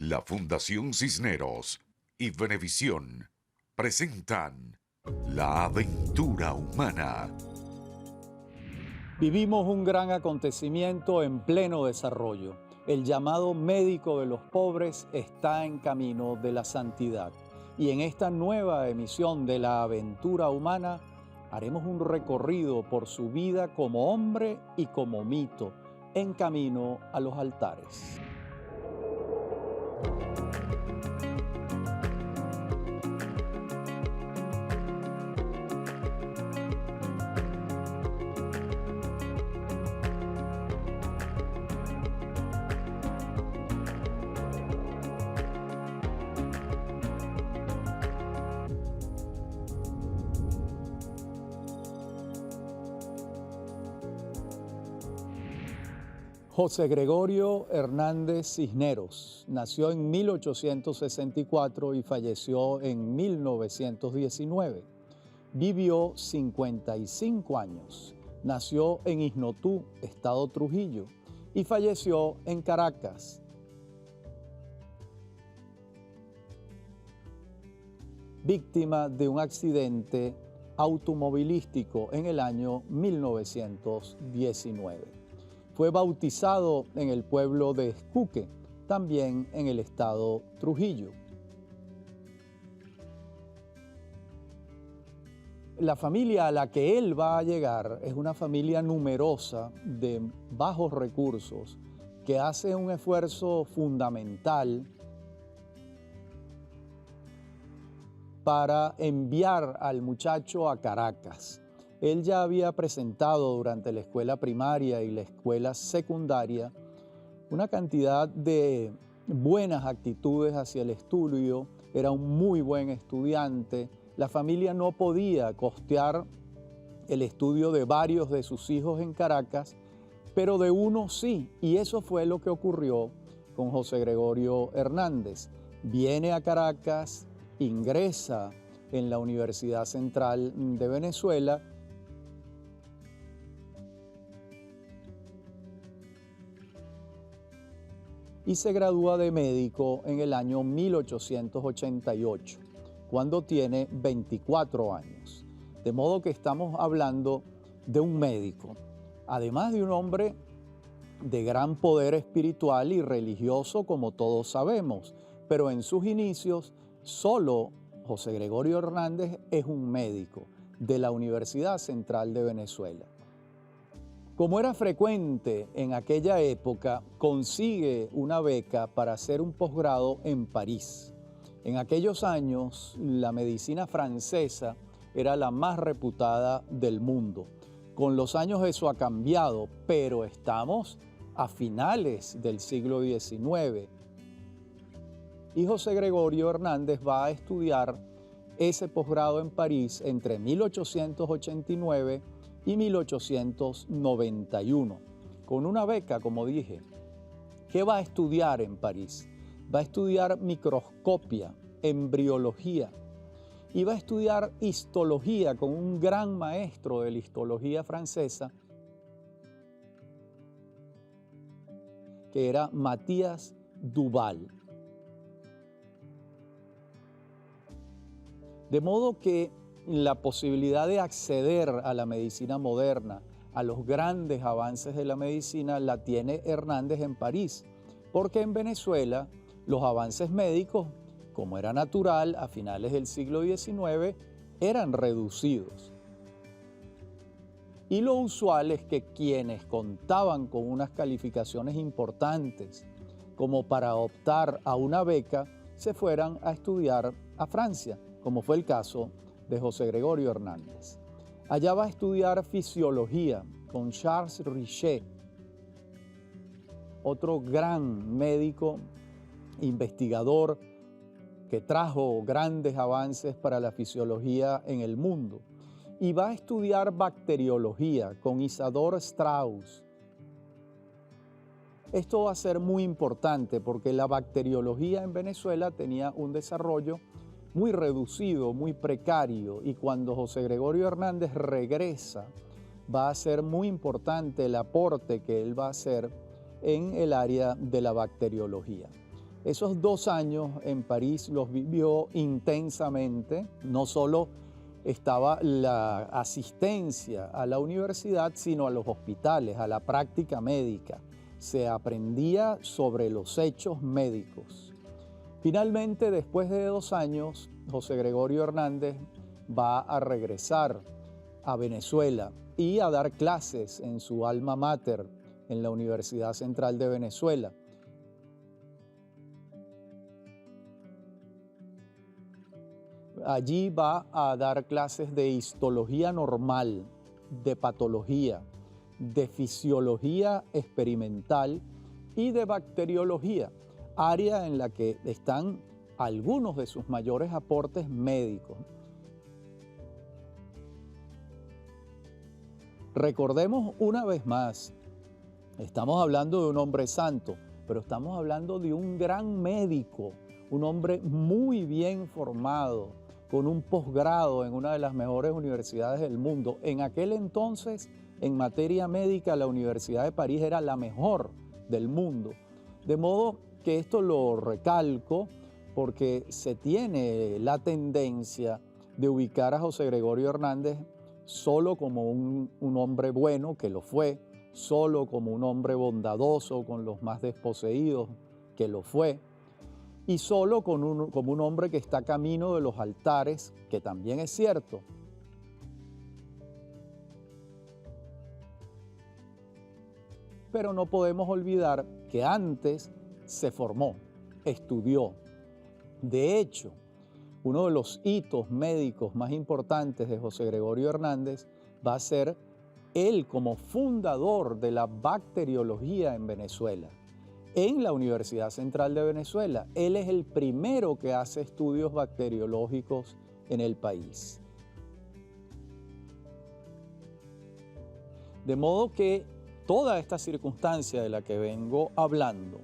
La Fundación Cisneros y Venevisión presentan La Aventura Humana. Vivimos un gran acontecimiento en pleno desarrollo. El llamado médico de los pobres está en camino de la santidad. Y en esta nueva emisión de La Aventura Humana haremos un recorrido por su vida como hombre y como mito, en camino a los altares. José Gregorio Hernández Cisneros nació en 1864 y falleció en 1919. Vivió 55 años. Nació en Isnotú, estado Trujillo, y falleció en Caracas. Víctima de un accidente automovilístico en el año 1919. Fue bautizado en el pueblo de Escuque, también en el estado Trujillo. La familia a la que él va a llegar es una familia numerosa de bajos recursos que hace un esfuerzo fundamental para enviar al muchacho a Caracas. Él ya había presentado durante la escuela primaria y la escuela secundaria una cantidad de buenas actitudes hacia el estudio, era un muy buen estudiante. La familia no podía costear el estudio de varios de sus hijos en Caracas, pero de uno sí, y eso fue lo que ocurrió con José Gregorio Hernández. Viene a Caracas, ingresa en la Universidad Central de Venezuela, y se gradúa de médico en el año 1888, cuando tiene 24 años. De modo que estamos hablando de un médico, además de un hombre de gran poder espiritual y religioso, como todos sabemos, pero en sus inicios solo José Gregorio Hernández es un médico de la Universidad Central de Venezuela. Como era frecuente en aquella época, consigue una beca para hacer un posgrado en París. En aquellos años, la medicina francesa era la más reputada del mundo. Con los años eso ha cambiado, pero estamos a finales del siglo XIX. Y José Gregorio Hernández va a estudiar ese posgrado en París entre 1889 y 1891, con una beca, como dije. ¿Qué va a estudiar en París? Va a estudiar microscopia, embriología, y va a estudiar histología con un gran maestro de la histología francesa, que era Matías Duval. De modo que la posibilidad de acceder a la medicina moderna, a los grandes avances de la medicina, la tiene Hernández en París, porque en Venezuela los avances médicos, como era natural a finales del siglo XIX, eran reducidos. Y lo usual es que quienes contaban con unas calificaciones importantes, como para optar a una beca, se fueran a estudiar a Francia, como fue el caso de José Gregorio Hernández. Allá va a estudiar fisiología con Charles Richet, otro gran médico, investigador que trajo grandes avances para la fisiología en el mundo. Y va a estudiar bacteriología con Isadore Strauss. Esto va a ser muy importante porque la bacteriología en Venezuela tenía un desarrollo muy reducido, muy precario, y cuando José Gregorio Hernández regresa, va a ser muy importante el aporte que él va a hacer en el área de la bacteriología. Esos 2 años en París los vivió intensamente. No solo estaba la asistencia a la universidad, sino a los hospitales, a la práctica médica. Se aprendía sobre los hechos médicos. Finalmente, después de 2 años, José Gregorio Hernández va a regresar a Venezuela y a dar clases en su alma mater, en la Universidad Central de Venezuela. Allí va a dar clases de histología normal, de patología, de fisiología experimental y de bacteriología, área en la que están algunos de sus mayores aportes médicos. Recordemos una vez más, estamos hablando de un hombre santo, pero estamos hablando de un gran médico, un hombre muy bien formado, con un posgrado en una de las mejores universidades del mundo. En aquel entonces, en materia médica, la Universidad de París era la mejor del mundo. De modo que esto lo recalco porque se tiene la tendencia de ubicar a José Gregorio Hernández solo como un hombre bueno, que lo fue, solo como un hombre bondadoso con los más desposeídos, que lo fue, y solo como un hombre que está camino de los altares, que también es cierto. Pero no podemos olvidar que antes se formó, estudió. De hecho, uno de los hitos médicos más importantes de José Gregorio Hernández va a ser él como fundador de la bacteriología en Venezuela, en la Universidad Central de Venezuela. Él es el primero que hace estudios bacteriológicos en el país. De modo que toda esta circunstancia de la que vengo hablando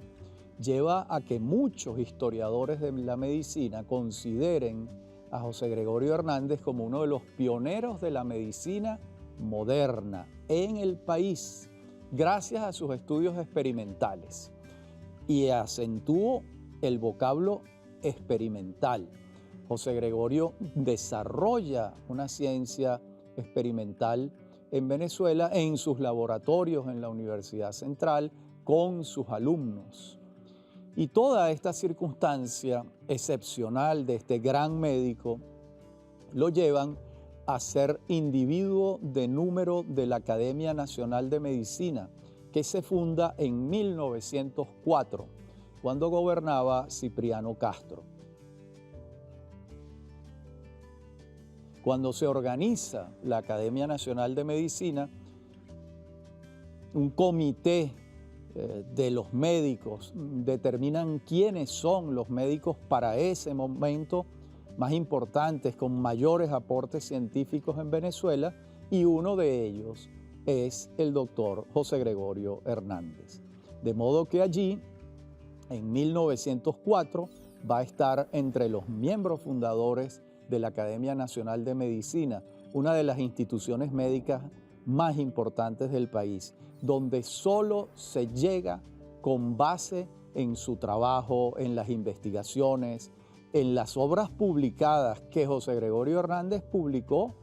lleva a que muchos historiadores de la medicina consideren a José Gregorio Hernández como uno de los pioneros de la medicina moderna en el país, gracias a sus estudios experimentales. Y acentuó el vocablo experimental. José Gregorio desarrolla una ciencia experimental en Venezuela, en sus laboratorios en la Universidad Central, con sus alumnos. Y toda esta circunstancia excepcional de este gran médico lo llevan a ser individuo de número de la Academia Nacional de Medicina, que se funda en 1904, cuando gobernaba Cipriano Castro. Cuando se organiza la Academia Nacional de Medicina, un comité de los médicos determinan quiénes son los médicos para ese momento más importantes, con mayores aportes científicos en Venezuela, y uno de ellos es el doctor José Gregorio Hernández. De modo que allí, en 1904, va a estar entre los miembros fundadores de la Academia Nacional de Medicina, una de las instituciones médicas más importantes del país, donde solo se llega con base en su trabajo, en las investigaciones, en las obras publicadas que José Gregorio Hernández publicó,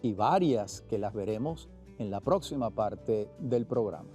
y varias que las veremos en la próxima parte del programa.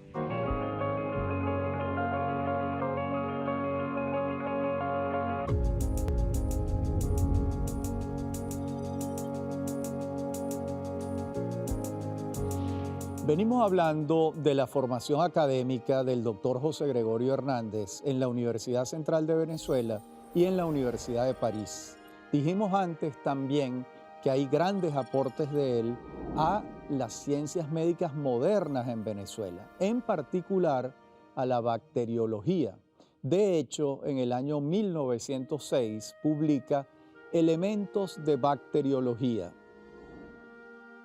Venimos hablando de la formación académica del doctor José Gregorio Hernández en la Universidad Central de Venezuela y en la Universidad de París. Dijimos antes también que hay grandes aportes de él a las ciencias médicas modernas en Venezuela, en particular a la bacteriología. De hecho, en el año 1906 publica Elementos de Bacteriología.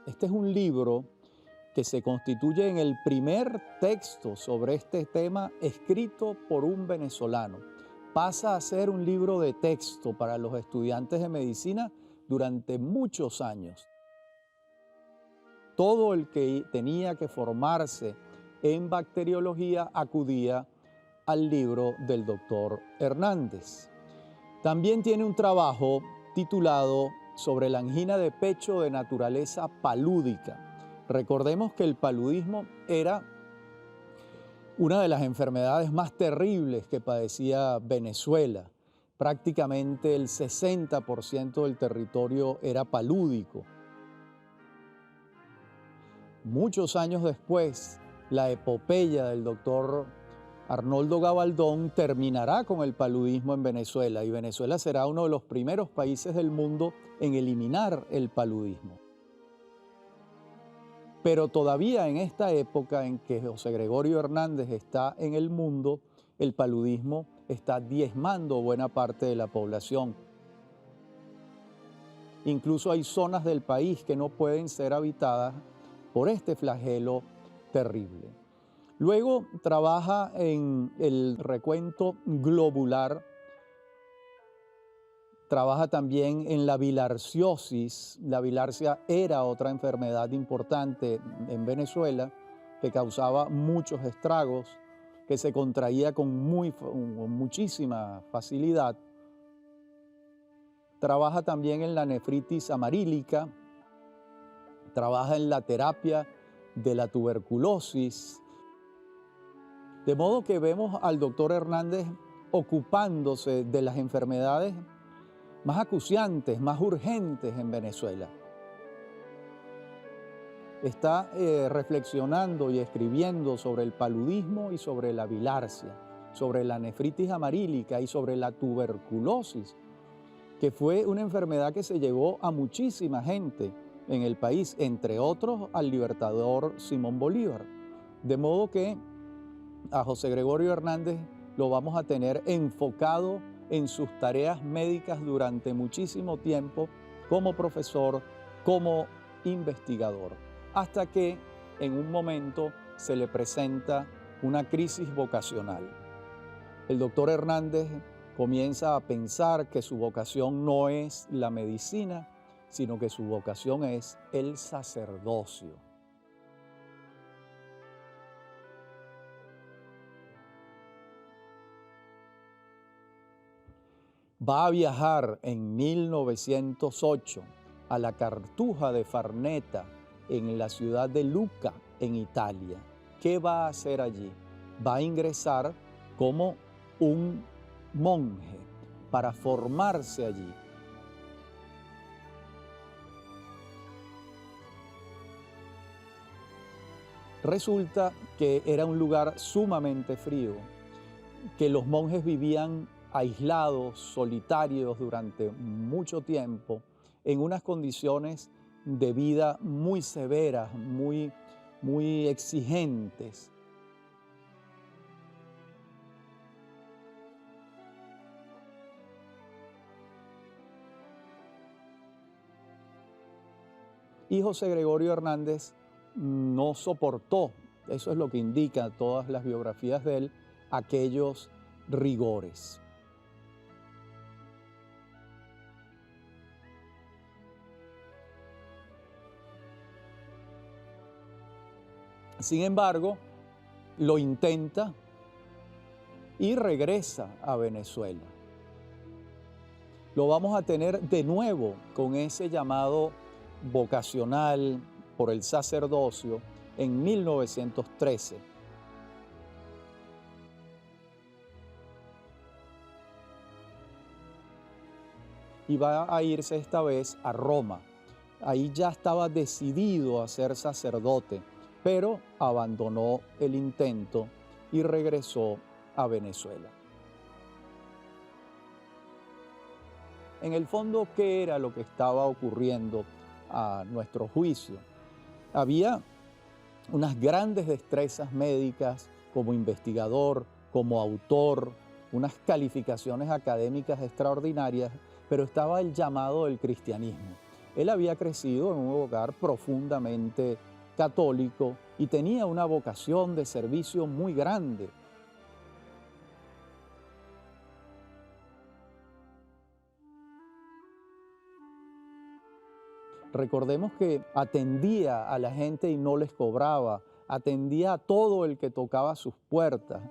Este es un libro que se constituye en el primer texto sobre este tema escrito por un venezolano. Pasa a ser un libro de texto para los estudiantes de medicina durante muchos años. Todo el que tenía que formarse en bacteriología acudía al libro del doctor Hernández. También tiene un trabajo titulado sobre la angina de pecho de naturaleza palúdica. Recordemos que el paludismo era una de las enfermedades más terribles que padecía Venezuela. Prácticamente el 60% del territorio era palúdico. Muchos años después, la epopeya del doctor Arnoldo Gabaldón terminará con el paludismo en Venezuela y Venezuela será uno de los primeros países del mundo en eliminar el paludismo. Pero todavía en esta época en que José Gregorio Hernández está en el mundo, el paludismo está diezmando buena parte de la población. Incluso hay zonas del país que no pueden ser habitadas por este flagelo terrible. Luego trabaja en el recuento globular, trabaja también en la bilharciosis. La bilharzia era otra enfermedad importante en Venezuela que causaba muchos estragos, que se contraía con muchísima facilidad. Trabaja también en la nefritis amarílica, trabaja en la terapia de la tuberculosis. De modo que vemos al doctor Hernández ocupándose de las enfermedades más acuciantes, más urgentes en Venezuela. Está reflexionando y escribiendo sobre el paludismo y sobre la bilharzia, sobre la nefritis amarílica y sobre la tuberculosis, que fue una enfermedad que se llevó a muchísima gente en el país, entre otros al libertador Simón Bolívar. De modo que a José Gregorio Hernández lo vamos a tener enfocado en sus tareas médicas durante muchísimo tiempo como profesor, como investigador, hasta que en un momento se le presenta una crisis vocacional. El doctor Hernández comienza a pensar que su vocación no es la medicina, sino que su vocación es el sacerdocio. Va a viajar en 1908 a la Cartuja de Farneta, en la ciudad de Lucca, en Italia. ¿Qué va a hacer allí? Va a ingresar como un monje para formarse allí. Resulta que era un lugar sumamente frío, que los monjes vivían aislados, solitarios durante mucho tiempo, en unas condiciones de vida muy severas, muy exigentes. Y José Gregorio Hernández no soportó, eso es lo que indican todas las biografías de él, aquellos rigores. Sin embargo, lo intenta y regresa a Venezuela. Lo vamos a tener de nuevo con ese llamado vocacional por el sacerdocio en 1913. Y va a irse esta vez a Roma. Ahí ya estaba decidido a ser sacerdote, pero abandonó el intento y regresó a Venezuela. En el fondo, ¿qué era lo que estaba ocurriendo a nuestro juicio? Había unas grandes destrezas médicas como investigador, como autor, unas calificaciones académicas extraordinarias, pero estaba el llamado del cristianismo. Él había crecido en un hogar profundamente católico y tenía una vocación de servicio muy grande. Recordemos que atendía a la gente y no les cobraba, atendía a todo el que tocaba sus puertas.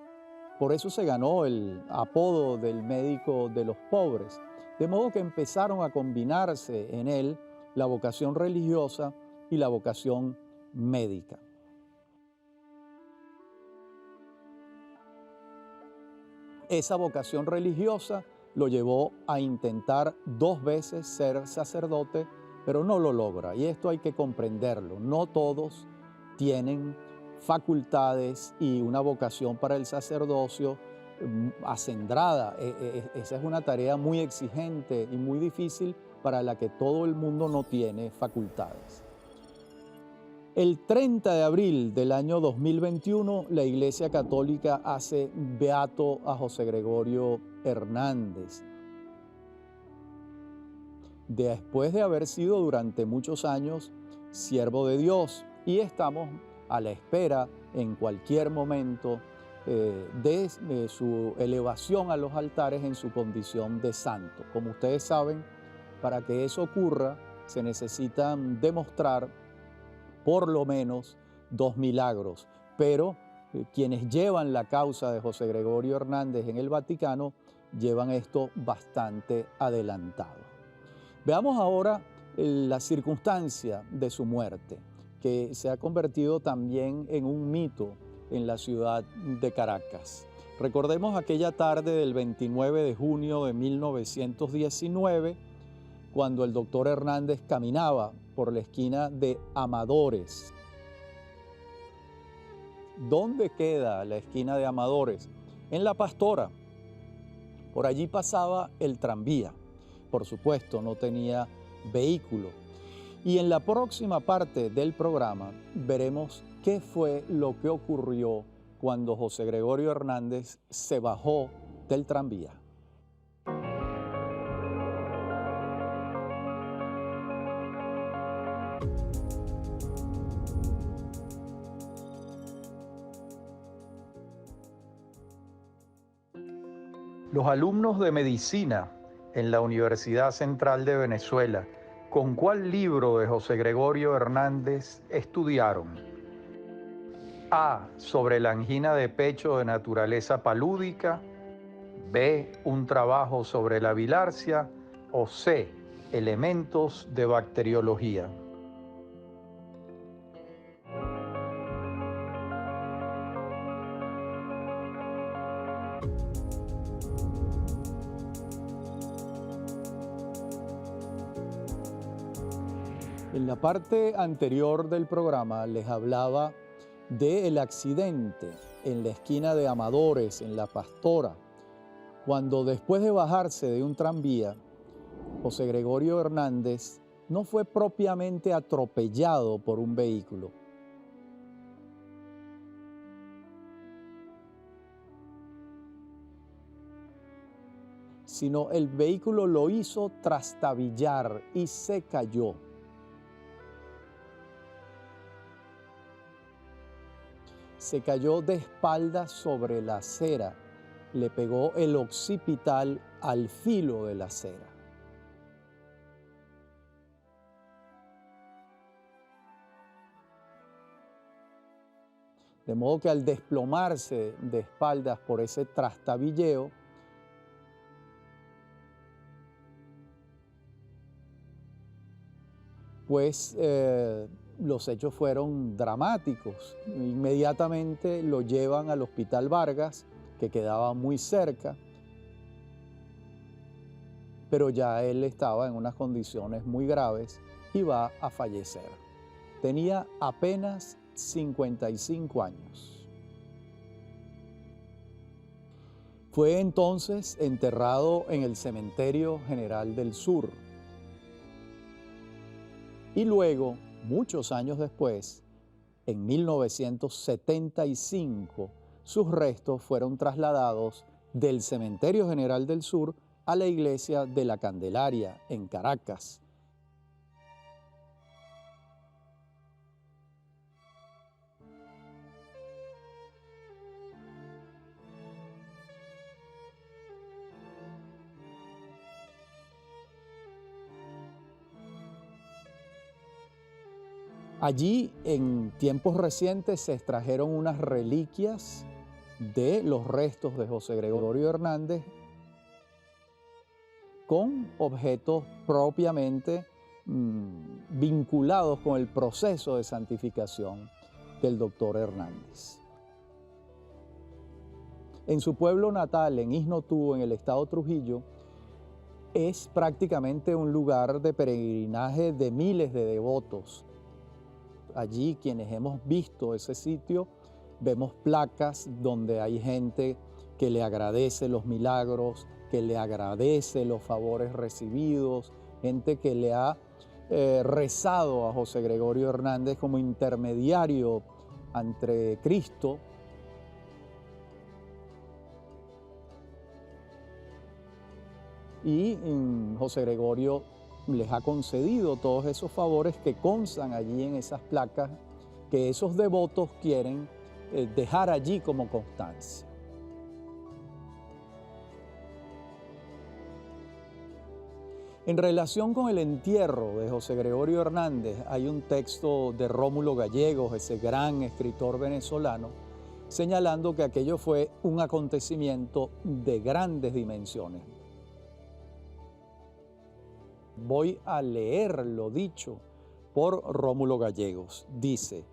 Por eso se ganó el apodo del médico de los pobres. De modo que empezaron a combinarse en él la vocación religiosa y la vocación médica. Esa vocación religiosa lo llevó a intentar 2 veces ser sacerdote, pero no lo logra. Y esto hay que comprenderlo. No todos tienen facultades y una vocación para el sacerdocio acendrada. Esa es una tarea muy exigente y muy difícil para la que todo el mundo no tiene facultades. El 30 de abril del año 2021, la Iglesia Católica hace beato a José Gregorio Hernández. Después de haber sido durante muchos años siervo de Dios, y estamos a la espera en cualquier momento de su elevación a los altares en su condición de santo. Como ustedes saben, para que eso ocurra se necesitan demostrar por lo menos 2 milagros, pero quienes llevan la causa de José Gregorio Hernández en el Vaticano llevan esto bastante adelantado. Veamos ahora la circunstancia de su muerte, que se ha convertido también en un mito en la ciudad de Caracas. Recordemos aquella tarde del 29 de junio de 1919, cuando el doctor Hernández caminaba por la esquina de Amadores. ¿Dónde queda la esquina de Amadores? En La Pastora. Por allí pasaba el tranvía. Por supuesto, no tenía vehículo. Y en la próxima parte del programa veremos qué fue lo que ocurrió cuando José Gregorio Hernández se bajó del tranvía. Los alumnos de medicina en la Universidad Central de Venezuela, ¿con cuál libro de José Gregorio Hernández estudiaron? A. Sobre la angina de pecho de naturaleza palúdica. B. Un trabajo sobre la bilharzia. O C. Elementos de bacteriología. En la parte anterior del programa les hablaba del accidente en la esquina de Amadores, en La Pastora, cuando después de bajarse de un tranvía, José Gregorio Hernández no fue propiamente atropellado por un vehículo, sino el vehículo lo hizo trastabillar y se cayó. Se cayó de espaldas sobre la acera, le pegó el occipital al filo de la acera. De modo que al desplomarse de espaldas por ese trastabilleo, pues los hechos fueron dramáticos. Inmediatamente lo llevan al Hospital Vargas, que quedaba muy cerca, pero ya él estaba en unas condiciones muy graves y va a fallecer. Tenía apenas 55 años. Fue entonces enterrado en el Cementerio General del Sur. Y luego, muchos años después, en 1975, sus restos fueron trasladados del Cementerio General del Sur a la Iglesia de la Candelaria, en Caracas. Allí, en tiempos recientes, se extrajeron unas reliquias de los restos de José Gregorio Hernández con objetos propiamente vinculados con el proceso de santificación del doctor Hernández. En su pueblo natal, en Isnotú, en el estado Trujillo, es prácticamente un lugar de peregrinaje de miles de devotos. Allí, quienes hemos visto ese sitio, vemos placas donde hay gente que le agradece los milagros, que le agradece los favores recibidos, gente que le ha rezado a José Gregorio Hernández como intermediario ante Cristo. Y José Gregorio les ha concedido todos esos favores que constan allí en esas placas que esos devotos quieren dejar allí como constancia. En relación con el entierro de José Gregorio Hernández, hay un texto de Rómulo Gallegos, ese gran escritor venezolano, señalando que aquello fue un acontecimiento de grandes dimensiones. Voy a leer lo dicho por Rómulo Gallegos. Dice: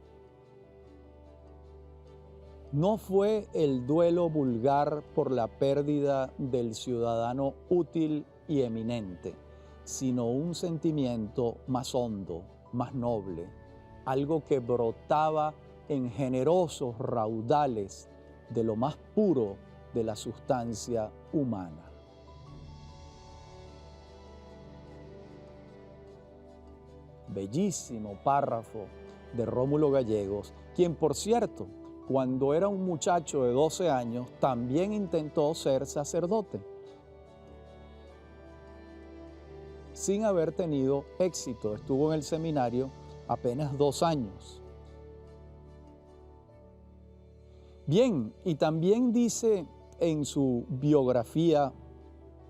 no fue el duelo vulgar por la pérdida del ciudadano útil y eminente, sino un sentimiento más hondo, más noble, algo que brotaba en generosos raudales de lo más puro de la sustancia humana. Bellísimo párrafo de Rómulo Gallegos, quien, por cierto, cuando era un muchacho de 12 años, también intentó ser sacerdote, sin haber tenido éxito. Estuvo en el seminario apenas 2 años. Bien, y también dice en su biografía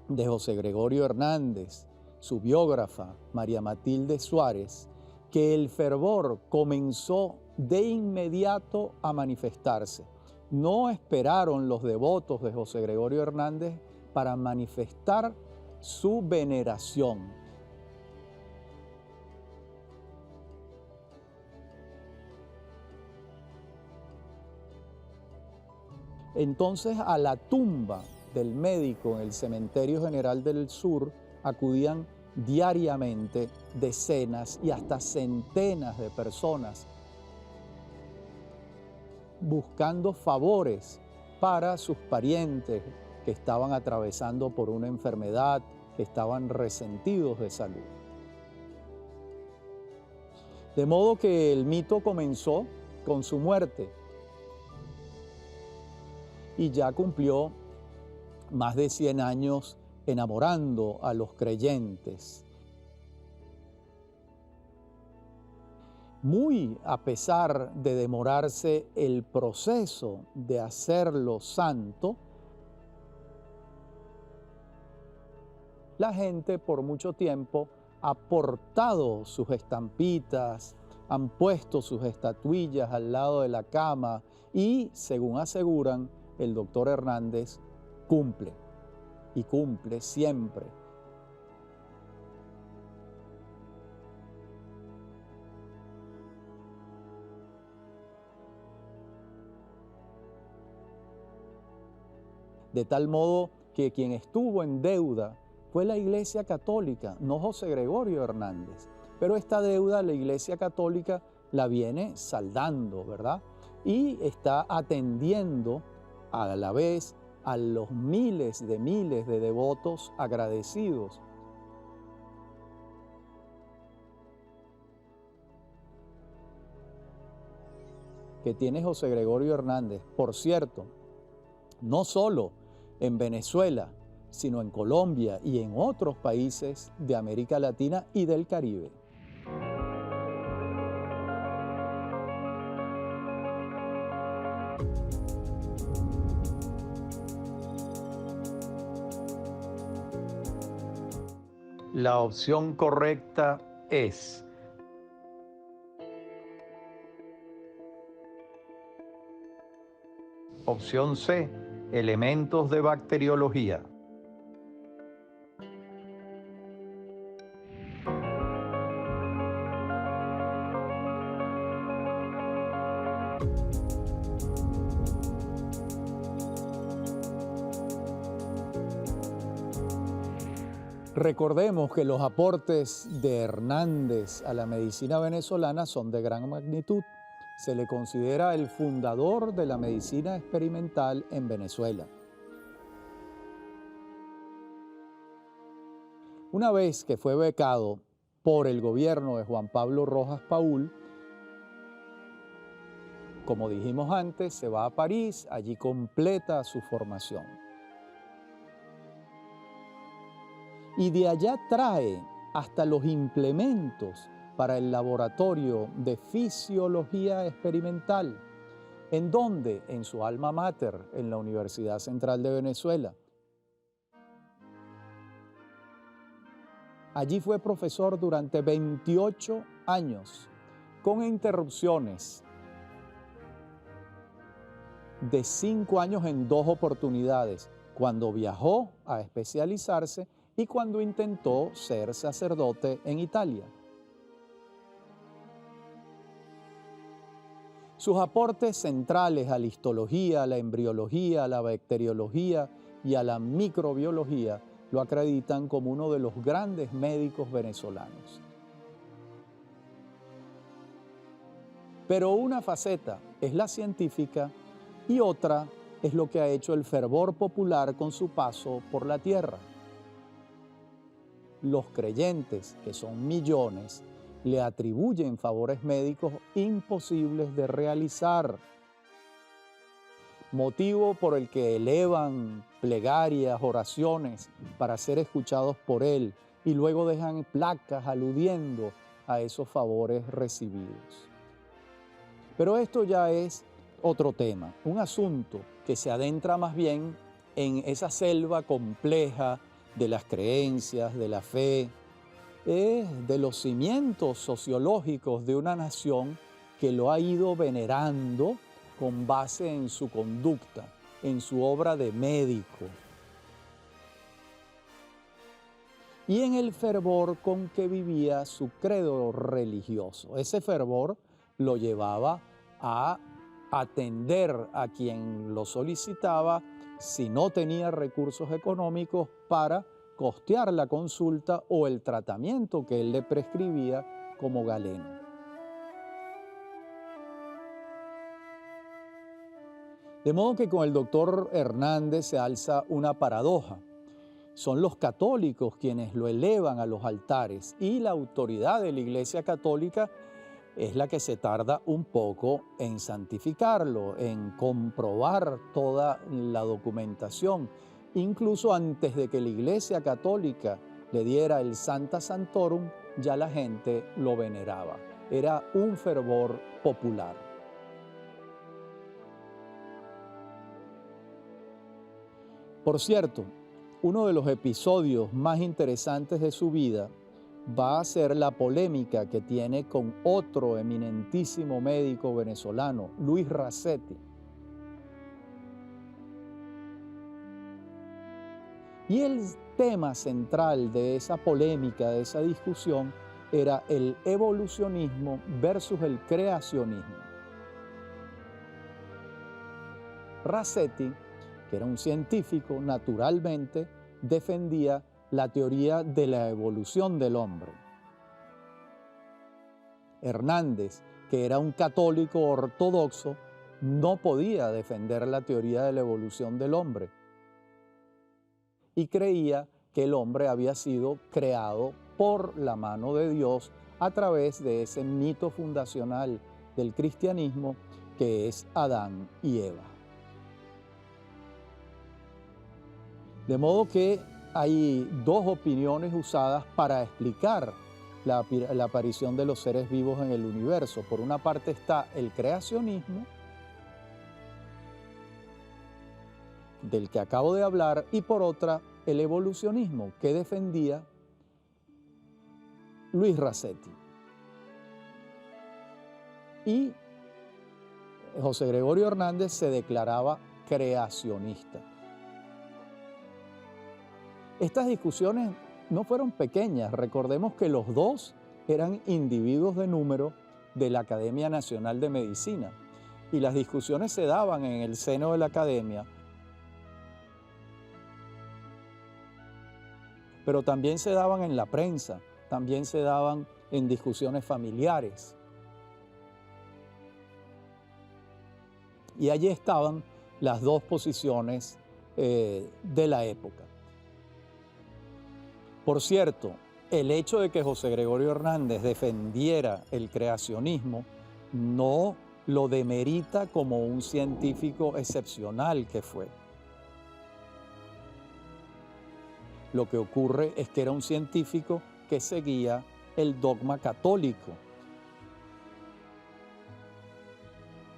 de José Gregorio Hernández, su biógrafa, María Matilde Suárez, que el fervor comenzó de inmediato a manifestarse. No esperaron los devotos de José Gregorio Hernández para manifestar su veneración. Entonces, a la tumba del médico en el Cementerio General del Sur acudían diariamente decenas y hasta centenas de personas buscando favores para sus parientes que estaban atravesando por una enfermedad, que estaban resentidos de salud. De modo que el mito comenzó con su muerte y ya cumplió más de 100 años enamorando a los creyentes. Muy a pesar de demorarse el proceso de hacerlo santo, la gente por mucho tiempo ha portado sus estampitas, han puesto sus estatuillas al lado de la cama y, según aseguran, el doctor Hernández cumple y cumple siempre. De tal modo que quien estuvo en deuda fue la Iglesia Católica, no José Gregorio Hernández. Pero esta deuda la Iglesia Católica la viene saldando, ¿verdad? Y está atendiendo a la vez a los miles de devotos agradecidos. Que tiene José Gregorio Hernández, por cierto, no solo en Venezuela, sino en Colombia y en otros países de América Latina y del Caribe. La opción correcta es Opción C, elementos de bacteriología. Recordemos que los aportes de Hernández a la medicina venezolana son de gran magnitud. Se le considera el fundador de la medicina experimental en Venezuela. Una vez que fue becado por el gobierno de Juan Pablo Rojas Paul, como dijimos antes, se va a París, allí completa su formación. Y de allá trae hasta los implementos para el laboratorio de fisiología experimental. ¿En dónde? En su alma mater, en la Universidad Central de Venezuela. Allí fue profesor durante 28 años, con interrupciones de 5 años en 2 oportunidades, cuando viajó a especializarse y cuando intentó ser sacerdote en Italia. Sus aportes centrales a la histología, a la embriología, a la bacteriología y a la microbiología lo acreditan como uno de los grandes médicos venezolanos. Pero una faceta es la científica y otra es lo que ha hecho el fervor popular con su paso por la tierra. Los creyentes, que son millones, le atribuyen favores médicos imposibles de realizar, motivo por el que elevan plegarias, oraciones para ser escuchados por él y luego dejan placas aludiendo a esos favores recibidos. Pero esto ya es otro tema, un asunto que se adentra más bien en esa selva compleja de las creencias, de la fe, de los cimientos sociológicos de una nación que lo ha ido venerando con base en su conducta, en su obra de médico y en el fervor con que vivía su credo religioso. Ese fervor lo llevaba a atender a quien lo solicitaba si no tenía recursos económicos para costear la consulta o el tratamiento que él le prescribía como galeno. De modo que con el doctor Hernández se alza una paradoja. Son los católicos quienes lo elevan a los altares y la autoridad de la Iglesia Católica es la que se tarda un poco en santificarlo, en comprobar toda la documentación. Incluso antes de que la Iglesia Católica le diera el Sancta Sanctorum, ya la gente lo veneraba. Era un fervor popular. Por cierto, uno de los episodios más interesantes de su vida va a ser la polémica que tiene con otro eminentísimo médico venezolano, Luis Rasetti. Y el tema central de esa polémica, de esa discusión, era el evolucionismo versus el creacionismo. Rasetti, que era un científico, naturalmente defendía la teoría de la evolución del hombre. Hernández, que era un católico ortodoxo, no podía defender la teoría de la evolución del hombre y creía que el hombre había sido creado por la mano de Dios a través de ese mito fundacional del cristianismo que es Adán y Eva. De modo que hay dos opiniones usadas para explicar la aparición de los seres vivos en el universo. Por una parte está el creacionismo, del que acabo de hablar, y por otra el evolucionismo, que defendía Luis Rasetti. Y José Gregorio Hernández se declaraba creacionista. Estas discusiones no fueron pequeñas. Recordemos que los dos eran individuos de número de la Academia Nacional de Medicina y las discusiones se daban en el seno de la academia, pero también se daban en la prensa, también se daban en discusiones familiares. Y allí estaban las dos posiciones de la época. Por cierto, el hecho de que José Gregorio Hernández defendiera el creacionismo no lo demerita como un científico excepcional que fue. Lo que ocurre es que era un científico que seguía el dogma católico.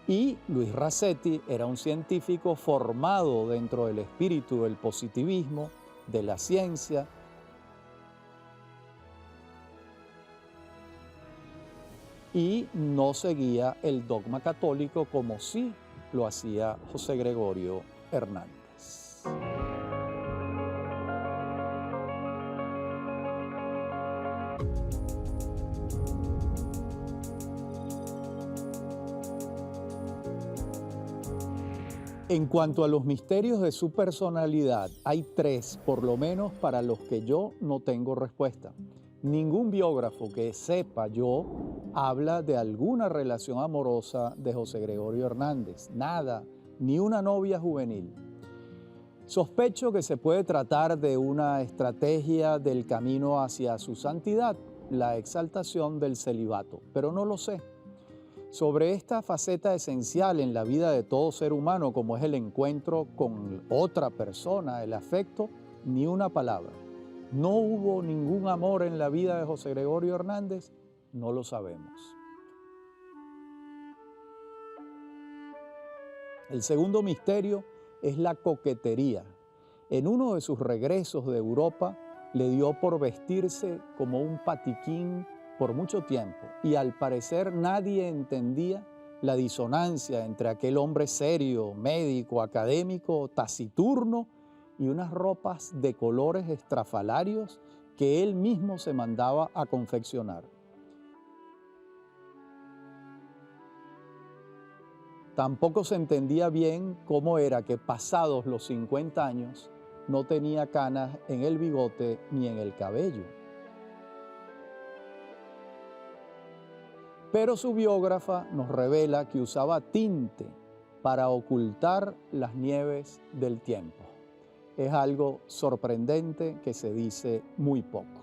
Y Luis Rasetti era un científico formado dentro del espíritu del positivismo, de la ciencia, y no seguía el dogma católico como sí lo hacía José Gregorio Hernández. En cuanto a los misterios de su personalidad, hay tres, por lo menos, para los que yo no tengo respuesta. Ningún biógrafo que sepa yo habla de alguna relación amorosa de José Gregorio Hernández. Nada, ni una novia juvenil. Sospecho que se puede tratar de una estrategia del camino hacia su santidad, la exaltación del celibato, pero no lo sé. Sobre esta faceta esencial en la vida de todo ser humano, como es el encuentro con otra persona, el afecto, ni una palabra. ¿No hubo ningún amor en la vida de José Gregorio Hernández? No lo sabemos. El segundo misterio es la coquetería. En uno de sus regresos de Europa, le dio por vestirse como un patiquín por mucho tiempo y al parecer nadie entendía la disonancia entre aquel hombre serio, médico, académico, taciturno y unas ropas de colores estrafalarios que él mismo se mandaba a confeccionar. Tampoco se entendía bien cómo era que pasados los 50 años no tenía canas en el bigote ni en el cabello. Pero su biógrafa nos revela que usaba tinte para ocultar las nieves del tiempo. Es algo sorprendente que se dice muy poco.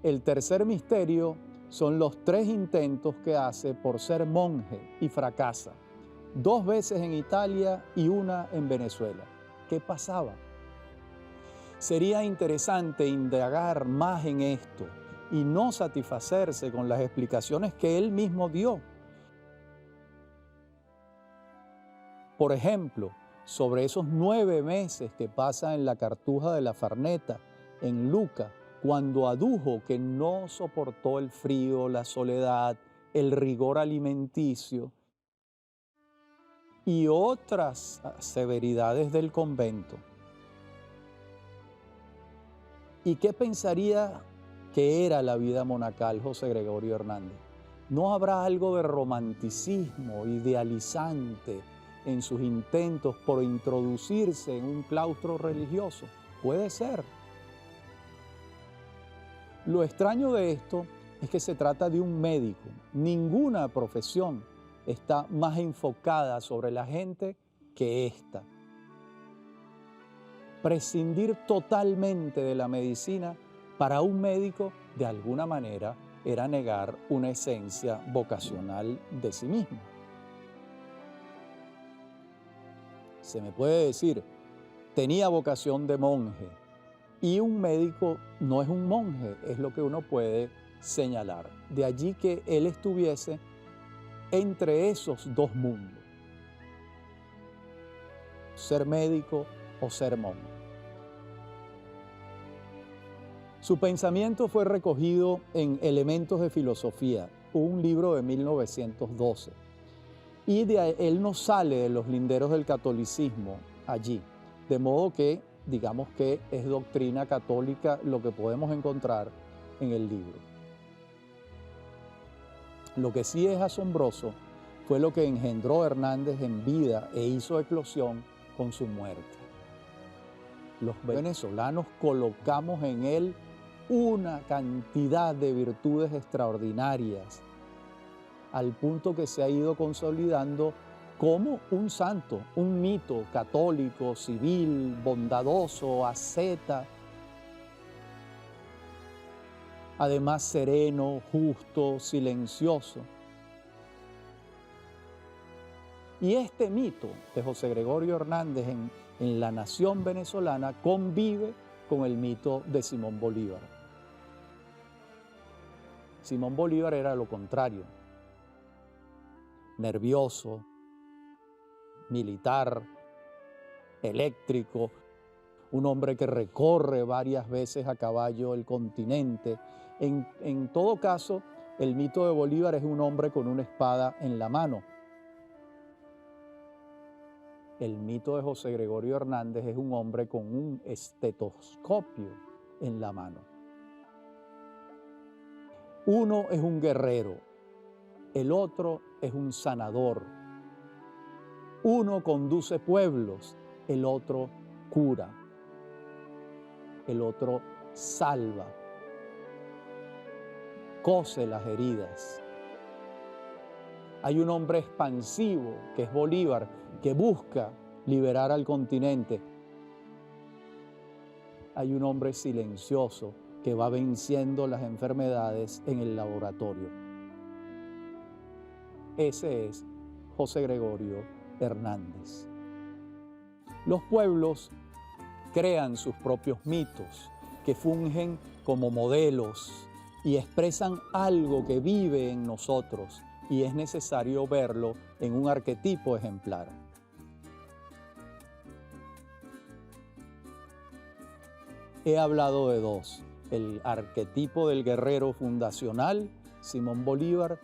El tercer misterio son los 3 intentos que hace por ser monje y fracasa. 2 veces en Italia y una en Venezuela. ¿Qué pasaba? Sería interesante indagar más en esto y no satisfacerse con las explicaciones que él mismo dio. Por ejemplo, sobre esos 9 meses que pasa en la Cartuja de la Farneta, en Luca, cuando adujo que no soportó el frío, la soledad, el rigor alimenticio y otras severidades del convento. ¿Y qué pensaría que era la vida monacal José Gregorio Hernández? ¿No habrá algo de romanticismo idealizante en sus intentos por introducirse en un claustro religioso? Puede ser. Lo extraño de esto es que se trata de un médico. Ninguna profesión está más enfocada sobre la gente que esta. Prescindir totalmente de la medicina para un médico, de alguna manera, era negar una esencia vocacional de sí mismo. Se me puede decir, tenía vocación de monje, y un médico no es un monje, es lo que uno puede señalar. De allí que él estuviese entre esos 2 mundos, ser médico o ser monje. Su pensamiento fue recogido en Elementos de Filosofía, un libro de 1912. Y él no sale de los linderos del catolicismo allí. De modo que, digamos que es doctrina católica lo que podemos encontrar en el libro. Lo que sí es asombroso fue lo que engendró Hernández en vida e hizo eclosión con su muerte. Los venezolanos colocamos en él una cantidad de virtudes extraordinarias, al punto que se ha ido consolidando como un santo, un mito católico, civil, bondadoso, asceta, además sereno, justo, silencioso. Y este mito de José Gregorio Hernández en la nación venezolana convive con el mito de Simón Bolívar. Simón Bolívar era lo contrario, nervioso, militar, eléctrico, un hombre que recorre varias veces a caballo el continente. En todo caso, el mito de Bolívar es un hombre con una espada en la mano. El mito de José Gregorio Hernández es un hombre con un estetoscopio en la mano. Uno es un guerrero, el otro es un sanador. Uno conduce pueblos, el otro cura, el otro salva, cose las heridas. Hay un hombre expansivo, que es Bolívar, que busca liberar al continente. Hay un hombre silencioso que va venciendo las enfermedades en el laboratorio. Ese es José Gregorio Hernández. Los pueblos crean sus propios mitos que fungen como modelos y expresan algo que vive en nosotros y es necesario verlo en un arquetipo ejemplar. He hablado de dos: el arquetipo del guerrero fundacional, Simón Bolívar,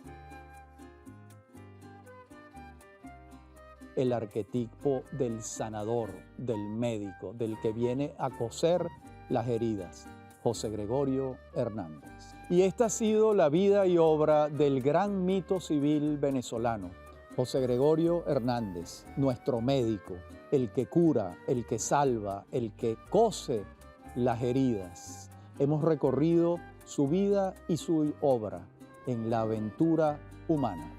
el arquetipo del sanador, del médico, del que viene a coser las heridas, José Gregorio Hernández. Y esta ha sido la vida y obra del gran mito civil venezolano, José Gregorio Hernández, nuestro médico, el que cura, el que salva, el que cose las heridas. Hemos recorrido su vida y su obra en la aventura humana.